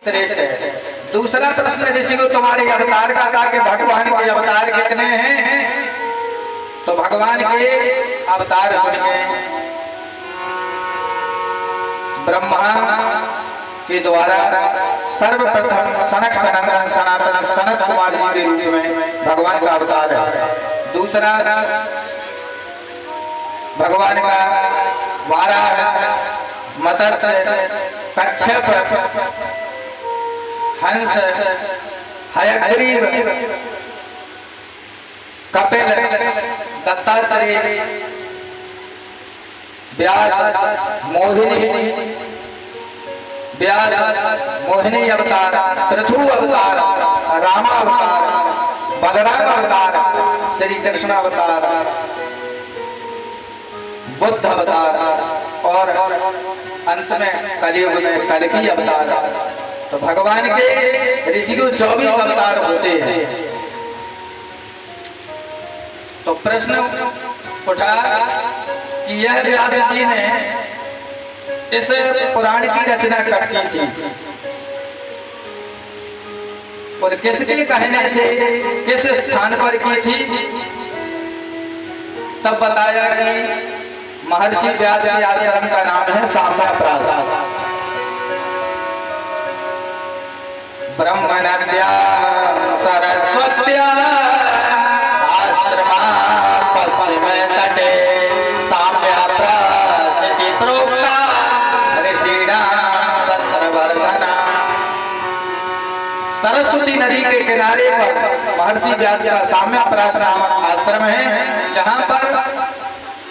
श्रेष्ठ है। दूसरा प्रश्न ऋषि को तुम्हारे अवतार का था कि भगवान के अवतार कितने हैं, तो भगवान के अवतार सुनिए। ब्रह्मा के द्वारा सर्वप्रथम सनक सनातन सनातन सनत कुमार जी के रूप में भगवान का अवतार है। दूसरा भगवान का वाराह, मत्स्य, कच्छप, हंस, हयग्रीव, कपिल, दत्तात्रेय, व्यास मोहिनी अवतार, पृथु अवतार, रामा अवतार, बलराम अवतार, श्री कृष्ण अवतार, बुद्ध अवतार और अंत में कलयुग में कल्कि अवतार। तो भगवान के ऋषि को 24 अवतार होते हैं। तो प्रश्न उठा कि यह व्यास जी ने इस पुराण की रचना कब की थी और किसके कहने से किस स्थान पर की थी। तब बताया कि महर्षि व्यास के आश्रम का नाम है साम्याप्रास। ब्रह्मण्या सरस्वत्या आश्रमा पश्चिम तटे साम्याप्रास चित्रोक्ता ऋषिणा सत्रवर्धना। सरस्वती नदी के किनारे पर महर्षि व्यास का साम्याप्रास नामक आश्रम है, जहाँ पर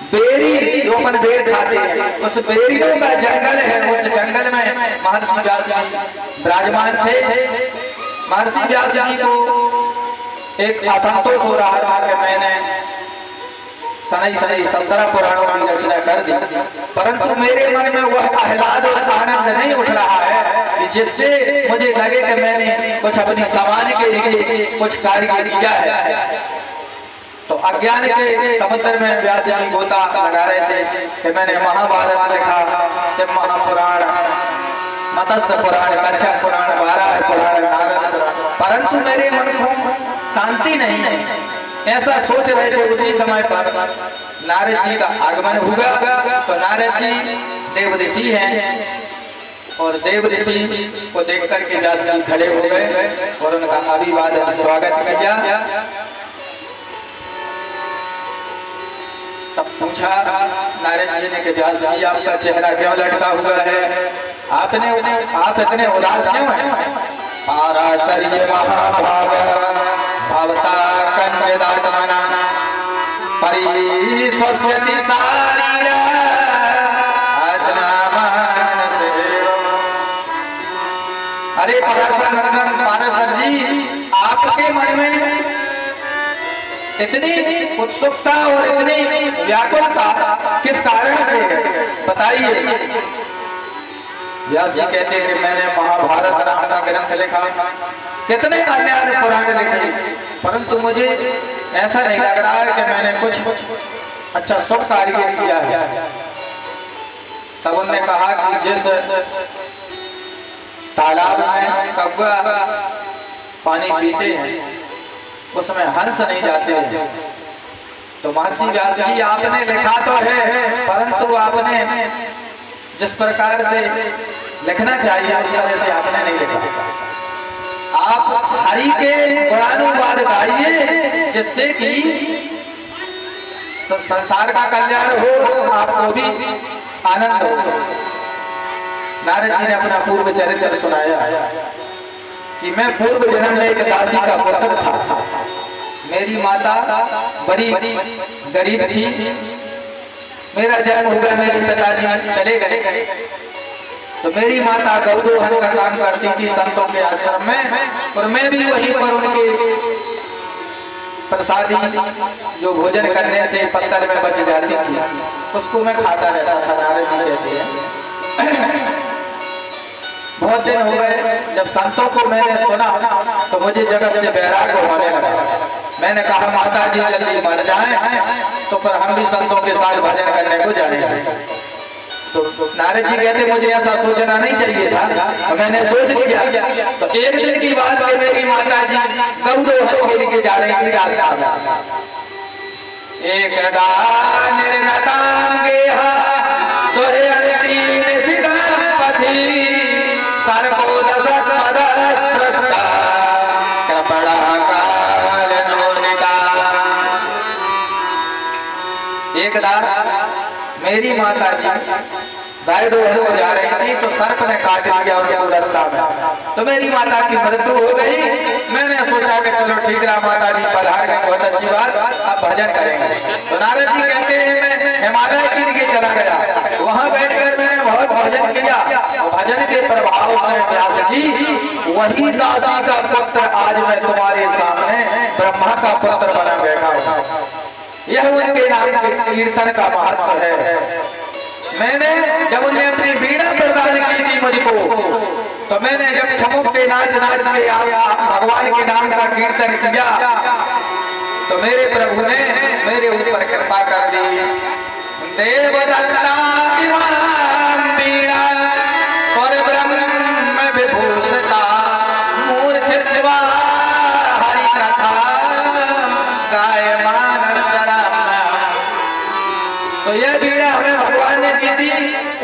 बेरी रोपण बेर खाते हैं। उस बेरियों का जंगल है, उस जंगल में महर्षि व्यास जी विराजमान थे। महर्षि व्यास जी को एक असंतोष हो रहा था कि मैंने सनई 17 पुराणों की रचना कर दी, परंतु मेरे मन में वह आह्लाद और आनंद नहीं उठ रहा है कि जिससे मुझे लगे कि मैंने कुछ अपनी समाज के लिए कुछ कार्य किया है। तो अज्ञान के समुद्र में व्यास जी गोता लगा रहे थे कि मैंने महाभारत लिखा, शिव महापुराण, मत्स्य पुराण, कच्छप पुराण, वाराह पुराण, नारद पुराण, परंतु मेरे मन को शांति नहीं। ऐसा सोच रहे थे। उसी समय पर नारद जी का आगमन हुआ। तो नारद जी देव ऋषि हैं और देव ऋषि को देख करके व्यास जी खड़े हो गए और उनका अभिवादन स्वागत किया। तब पूछा नारद जी ने कि व्यास जी आपका चेहरा क्यों लटका हुआ है, आप इतने उदास क्यों हैं। पाराशर्य महाभाग भवता कंजदात्मना परिस्वस्यति शारीरा आसनामानसे। अरे पाराशर जी, आपके मन में इतनी उत्सुकता और इतनी व्याकुलता किस कारण से बताइए। व्यास जी कहते हैं कि मैंने महाभारत नाम का ग्रंथ लिखा, कितने अन्य पुराण लिखे, परंतु मुझे ऐसा नहीं लग रहा है कि मैंने कुछ अच्छा शुभ कार्य किया है। तब उन्होंने कहा कि जिस तालाब में कौवा पानी पीते हैं उसमें हंस नहीं जाते हैं। तो महर्षि व्यास जी आपने लिखा तो है, परंतु आपने जिस प्रकार से लिखना चाहिए उस तरह से आपने नहीं लिखा। आप हरि के गुणानुवाद गाइए जिससे कि संसार का कल्याण हो, आपको भी आनंद हो। नारद जी ने अपना पूर्व चरित्र सुनाया कि मैं पूर्व जन्म में एक दासी का पुत्र था। मेरी माता बड़ी गरीब थी। मेरा जन्म हुआ, मेरे पिताजी चले गए, तो मेरी माता गौदोहन का काम करती थी संतों के आश्रम में, और मैं भी वहीं पर उनके प्रसादी जो भोजन करने से पत्थर में बच जाती थी उसको मैं खाता रहता था। नारद जी कहते हैं बहुत दिन हो गए जब संतों को मैंने सुना तो मुझे जगत से वैराग्य होने लगा। मैंने कहा माता जी जल्दी मर जाएं तो पर हम भी संतों के साथ भजन करने को जाएंगे। तो नारद जी कहते मुझे ऐसा सोचना नहीं चाहिए था, तो मैंने सोच लिया। तो एक दिन की बात है, मेरी माता जी गऊ दो खेल के जा रही थी रास्ता में। एक मेरी माता जी गाय दो हो जा रही थी, तो सर्प ने काट लिया उनको रास्ता में। तो मेरी माता की मृत्यु हो गई। मैंने सोचा कि चलो ठीक रहा, माता जी पधार गए, बहुत अच्छी बात, अब भजन करेंगे। तो नारद जी कहते हैं मैं हिमालय गिर के चला गया, वहां बैठकर मैंने बहुत भजन किया। भजन के प्रभाव से व्यास जी वही दासी का पुत्र आज मैं तुम्हारे सामने ब्रह्मा का पुत्र बना बैठा हूँ। यह उनके नाम के कीर्तन का महत्व है। मैंने जब उन्हें अपनी वीणा प्रदान की थी मुझको, तो मैंने जब ठमुक के नाच नाच के भगवान के नाम का कीर्तन किया, तो मेरे प्रभु ने मेरे ऊपर कृपा कर दी। देवदत्ता वीणा स्वर ब्रह्म विभूषिता मूर्छित्वा हरि कथा गायमान चरा। तो यह वीणा हमें भगवान ने दी थी,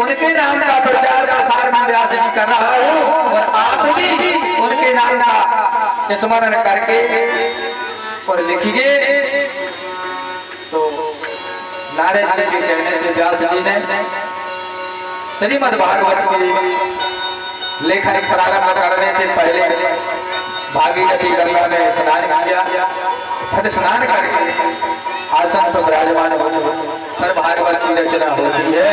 उनके नाम का प्रचार प्रसार मैं व्यास जी कर रहा हूँ, और आप भी उनके नाम का स्मरण करके और लिखिए। तो नारद जी के कहने से व्यास जी ने श्रीमद् भागवत के लेखन प्रारंभ करने से पहले भागीरथी गंगा में स्नान किया, फिर स्नान करके आसन पर विराजमान हो फिर भागवत की रचना होती है।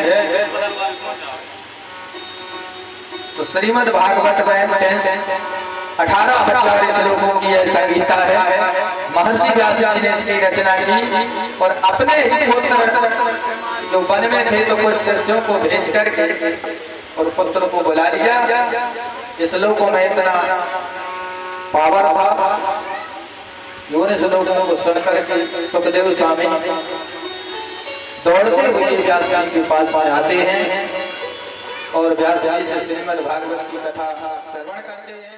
तो श्रीमद् भागवत में 18 श्लोकों की यह संगीता है। महर्षि व्यास जी ने इसकी रचना की और अपने ही पुत्र जो वन में थे, तो कुछ शिष्यों को भेज करके और पुत्र को बुला लिया। इस श्लोकों में इतना पावर था, उन श्लोकों को सुनकर सुखदेव स्वामी दौड़ते हुए व्यास जी के पास आते हैं और व्यास जी से श्रीमद् भागवत की कथा श्रवण करते हैं।